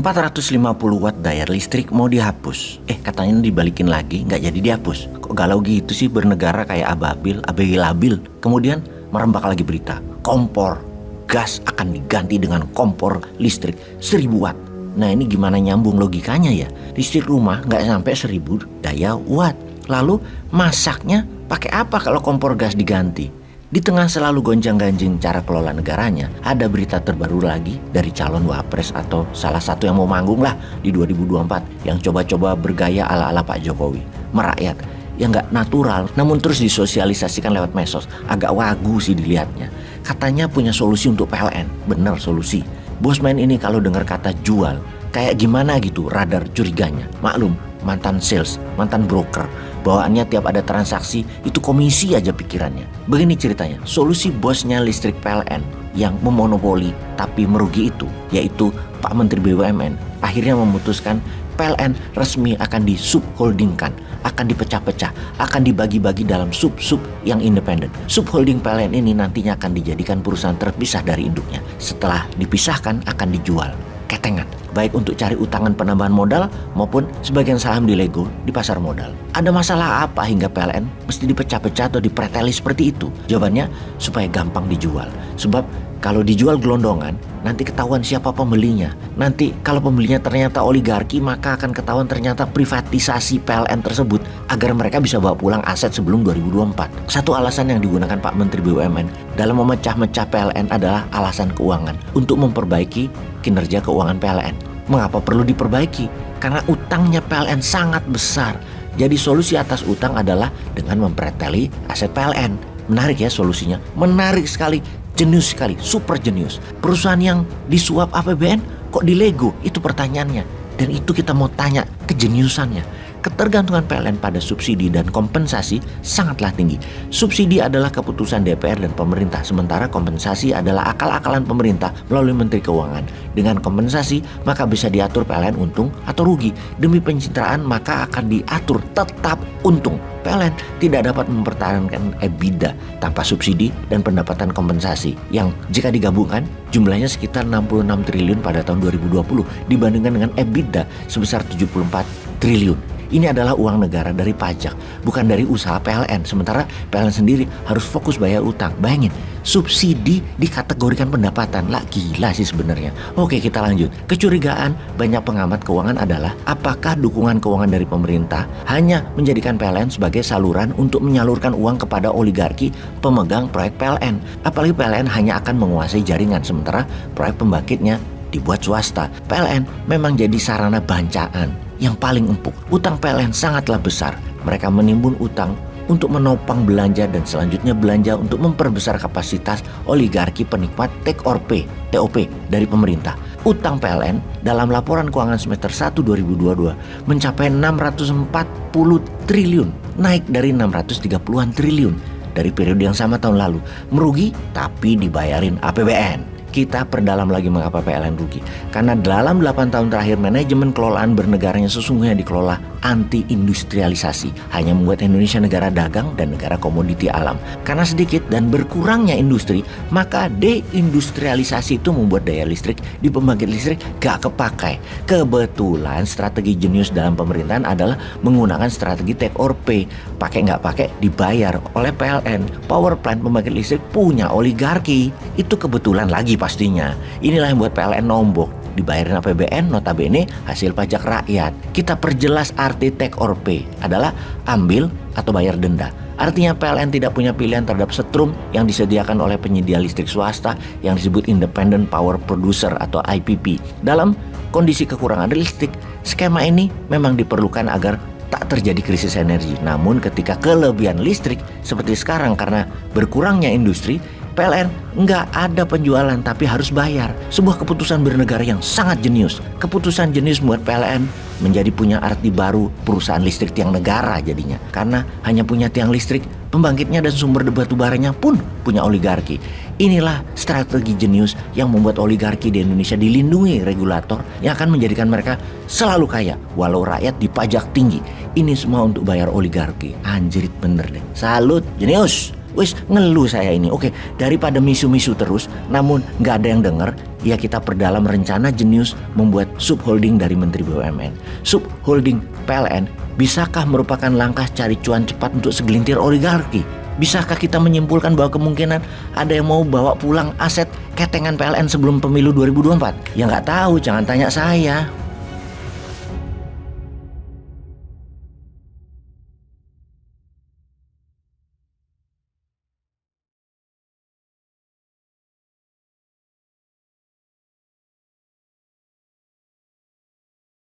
450 watt daya listrik mau dihapus. Katanya dibalikin lagi, nggak jadi dihapus. Kok galau gitu sih bernegara kayak ababil, abg labil. Kemudian merembak lagi berita, kompor gas akan diganti dengan kompor listrik 1000 watt. Nah ini gimana nyambung logikanya ya? Listrik rumah nggak sampai 1000 daya watt. Lalu masaknya pakai apa kalau kompor gas diganti? Di tengah selalu gonjang-ganjing cara kelola negaranya, ada berita terbaru lagi dari calon wapres atau salah satu yang mau manggung lah di 2024 yang coba-coba bergaya ala-ala Pak Jokowi. Merakyat, yang nggak natural namun terus disosialisasikan lewat medsos. Agak wagu sih dilihatnya. Katanya punya solusi untuk PLN. Bener solusi. Bosman ini kalau dengar kata jual, kayak gimana gitu radar curiganya. Maklum, mantan sales, mantan broker. Bawaannya tiap ada transaksi itu komisi aja pikirannya. Begini ceritanya, solusi bosnya listrik PLN yang memonopoli tapi merugi itu, yaitu Pak Menteri BUMN, akhirnya memutuskan PLN resmi akan disubholdingkan, akan dipecah-pecah, akan dibagi-bagi dalam sub-sub yang independen. Subholding PLN ini nantinya akan dijadikan perusahaan terpisah dari induknya. Setelah dipisahkan akan dijual ketengan, baik untuk cari utangan penambahan modal maupun sebagian saham di Lego di pasar modal. Ada masalah apa hingga PLN mesti dipecah-pecah atau dipreteli seperti itu? Jawabannya supaya gampang dijual. Sebab kalau dijual gelondongan, nanti ketahuan siapa pembelinya. Nanti kalau pembelinya ternyata oligarki, maka akan ketahuan ternyata privatisasi PLN tersebut agar mereka bisa bawa pulang aset sebelum 2024. Satu alasan yang digunakan Pak Menteri BUMN dalam memecah-mecah PLN adalah alasan keuangan untuk memperbaiki kinerja keuangan PLN. Mengapa perlu diperbaiki? Karena utangnya PLN sangat besar. Jadi solusi atas utang adalah dengan mempreteli aset PLN. Menarik ya solusinya, menarik sekali, jenius sekali, super jenius. Perusahaan yang disuap APBN kok di Lego? Itu pertanyaannya. Dan itu kita mau tanya kejeniusannya. Ketergantungan PLN pada subsidi dan kompensasi sangatlah tinggi. Subsidi adalah keputusan DPR dan pemerintah, sementara kompensasi adalah akal-akalan pemerintah melalui Menteri Keuangan. Dengan kompensasi, maka bisa diatur PLN untung atau rugi. Demi pencitraan, maka akan diatur tetap untung. PLN tidak dapat mempertahankan EBITDA tanpa subsidi dan pendapatan kompensasi yang jika digabungkan jumlahnya sekitar 66 triliun pada tahun 2020 dibandingkan dengan EBITDA sebesar 74 triliun. Ini adalah uang negara dari pajak, bukan dari usaha PLN. Sementara PLN sendiri harus fokus bayar utang. Bayangin, subsidi dikategorikan pendapatan. Lah gila sih sebenarnya. Oke, kita lanjut. Kecurigaan banyak pengamat keuangan adalah apakah dukungan keuangan dari pemerintah hanya menjadikan PLN sebagai saluran untuk menyalurkan uang kepada oligarki pemegang proyek PLN. Apalagi PLN hanya akan menguasai jaringan, sementara proyek pembangkitnya dibuat swasta. PLN memang jadi sarana bancaan yang paling empuk. Utang PLN sangatlah besar. Mereka menimbun utang untuk menopang belanja dan selanjutnya belanja untuk memperbesar kapasitas oligarki penikmat take or pay (TOP) dari pemerintah. Utang PLN dalam laporan keuangan semester 1 2022 mencapai 640 triliun, naik dari 630-an triliun dari periode yang sama tahun lalu. Merugi tapi dibayarin APBN. Kita perdalam lagi mengapa PLN rugi. Karena dalam 8 tahun terakhir manajemen kelolaan bernegaranya sesungguhnya dikelola anti-industrialisasi. Hanya membuat Indonesia negara dagang dan negara komoditi alam. Karena sedikit dan berkurangnya industri, maka deindustrialisasi itu membuat daya listrik di pembangkit listrik gak kepakai. Kebetulan strategi jenius dalam pemerintahan adalah menggunakan strategi take or pay. Pakai gak pakai dibayar oleh PLN. Power plant pembangkit listrik punya oligarki. Itu kebetulan lagi pastinya. Inilah yang buat PLN nombok. Dibayarin APBN notabene hasil pajak rakyat. Kita perjelas arti take or pay adalah ambil atau bayar denda. Artinya PLN tidak punya pilihan terhadap setrum yang disediakan oleh penyedia listrik swasta yang disebut Independent Power Producer atau IPP. Dalam kondisi kekurangan listrik, skema ini memang diperlukan agar tak terjadi krisis energi. Namun ketika kelebihan listrik seperti sekarang karena berkurangnya industri, PLN nggak ada penjualan tapi harus bayar. Sebuah keputusan bernegara yang sangat jenius. Keputusan jenius membuat PLN menjadi punya arti baru perusahaan listrik tiang negara jadinya. Karena hanya punya tiang listrik, pembangkitnya dan sumber batu baranya pun punya oligarki. Inilah strategi jenius yang membuat oligarki di Indonesia dilindungi regulator yang akan menjadikan mereka selalu kaya walau rakyat dipajak tinggi. Ini semua untuk bayar oligarki. Anjrit bener deh. Salut, jenius. Wis ngeluh saya ini. Oke, daripada misu-misu terus namun nggak ada yang denger, ya kita perdalam rencana jenius membuat subholding dari Menteri BUMN. Subholding PLN bisakah merupakan langkah cari cuan cepat untuk segelintir oligarki? Bisakah kita menyimpulkan bahwa kemungkinan ada yang mau bawa pulang aset ketengan PLN sebelum pemilu 2024? Ya nggak tahu, jangan tanya saya.